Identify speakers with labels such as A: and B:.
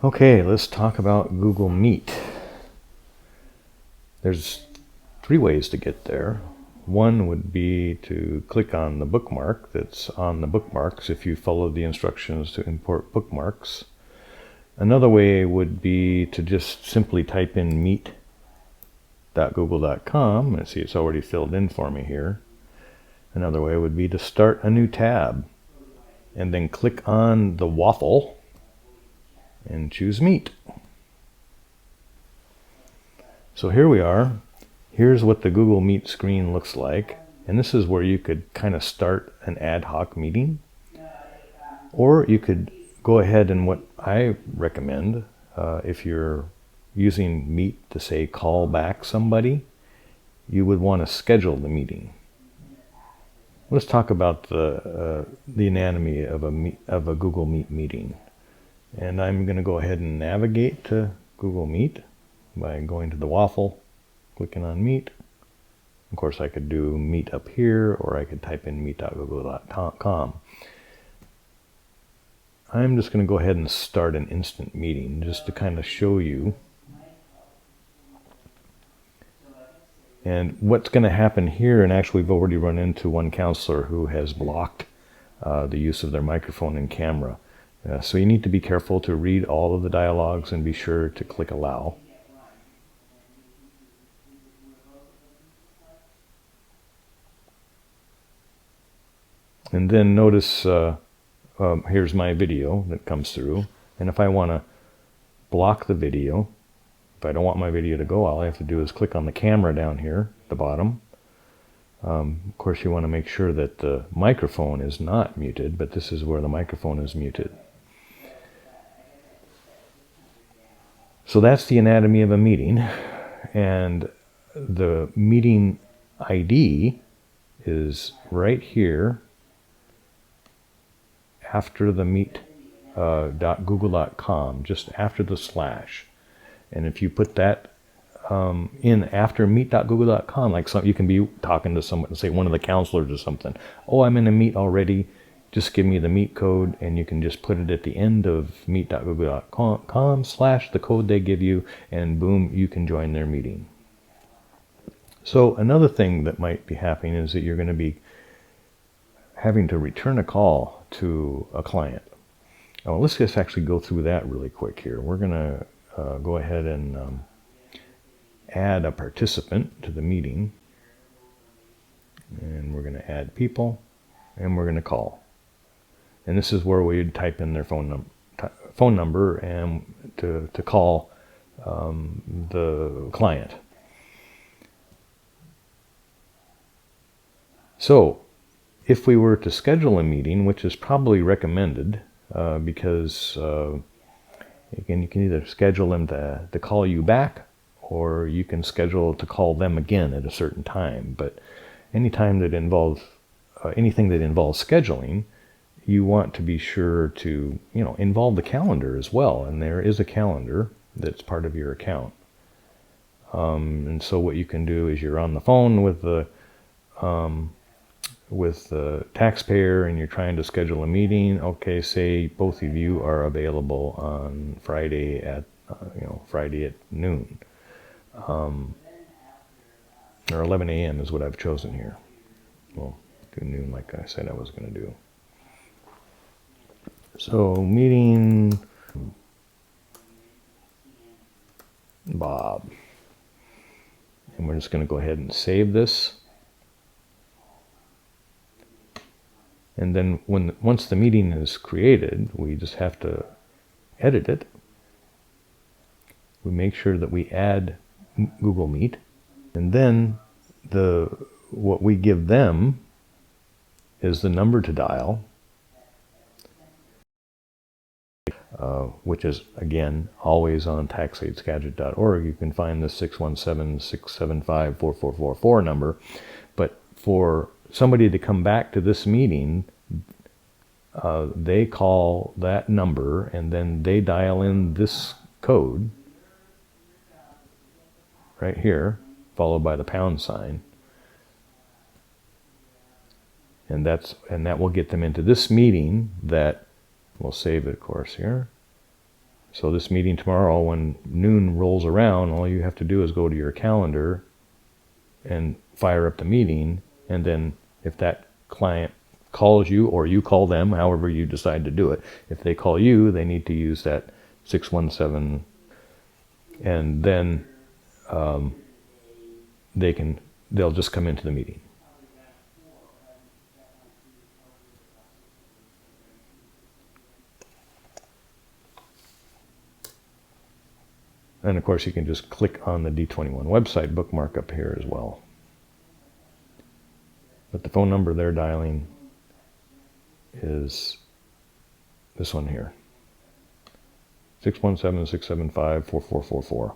A: Okay, let's talk about Google Meet. There's 3 ways to get there. One would be to click on the bookmark that's on the bookmarks if you follow the instructions to import bookmarks. Another way would be to just simply type in meet.google.com, and see it's already filled in for me here. Another way would be to start a new tab and then click on the waffle and choose Meet. So here we are. Here's what the Google Meet screen looks like, and this is where you could kind of start an ad hoc meeting, or you could go ahead and what I recommend, if you're using Meet to say call back somebody, you would want to schedule the meeting. Let's talk about the anatomy of a Google Meet meeting. And I'm going to go ahead and navigate to Google Meet by going to the waffle, clicking on Meet. Of course, I could do Meet up here, or I could type in meet.google.com. I'm just going to go ahead and start an instant meeting just to kind of show you. And what's going to happen here, and actually we've already run into one counselor who has blocked the use of their microphone and camera. So you need to be careful to read all of the dialogues and be sure to click allow. And then notice here's my video that comes through. And if I want to block the video, if I don't want my video to go, all I have to do is click on the camera down here at the bottom. Of course, you want to make sure that the microphone is not muted, but this is where the microphone is muted. So that's the anatomy of a meeting, and the meeting ID is right here after the meet.google.com, just after the slash. And if you put that in after meet.google.com, like you can be talking to someone, say one of the counselors or something. Oh, I'm in a meet already. Just give me the meet code, and you can just put it at the end of meet.google.com / the code they give you, and boom, you can join their meeting. So another thing that might be happening is that you're going to be having to return a call to a client. Oh, let's just actually go through that really quick here. We're going to go ahead and add a participant to the meeting, and we're going to add people, and we're going to call. And this is where we'd type in their phone number and to call the client. So if we were to schedule a meeting, which is probably recommended because again, you can either schedule them to call you back, or you can schedule to call them again at a certain time. But anytime that involves anything that involves scheduling, you want to be sure to involve the calendar as well. And there is a calendar that's part of your account. And so what you can do is you're on the phone with the taxpayer and you're trying to schedule a meeting. Okay, say both of you are available on Friday at noon, or 11 a.m. is what I've chosen here. Well, do noon like I said I was going to do. So meeting Bob, and we're just going to go ahead and save this. And then once the meeting is created, we just have to edit it. We make sure that we add Google Meet, and then what we give them is the number to dial, which is again always on taxaidesgadget.org. You can find the 617-675-4444 number, but for somebody to come back to this meeting, they call that number and then they dial in this code right here, followed by the pound sign, and that will get them into this meeting that we'll save it, of course, here. So this meeting tomorrow, when noon rolls around, all you have to do is go to your calendar and fire up the meeting. And then if that client calls you or you call them, however you decide to do it, if they call you, they need to use that 617, and then they'll just come into the meeting. And of course, you can just click on the D21 website bookmark up here as well. But the phone number they're dialing is this one here, 617-675-4444.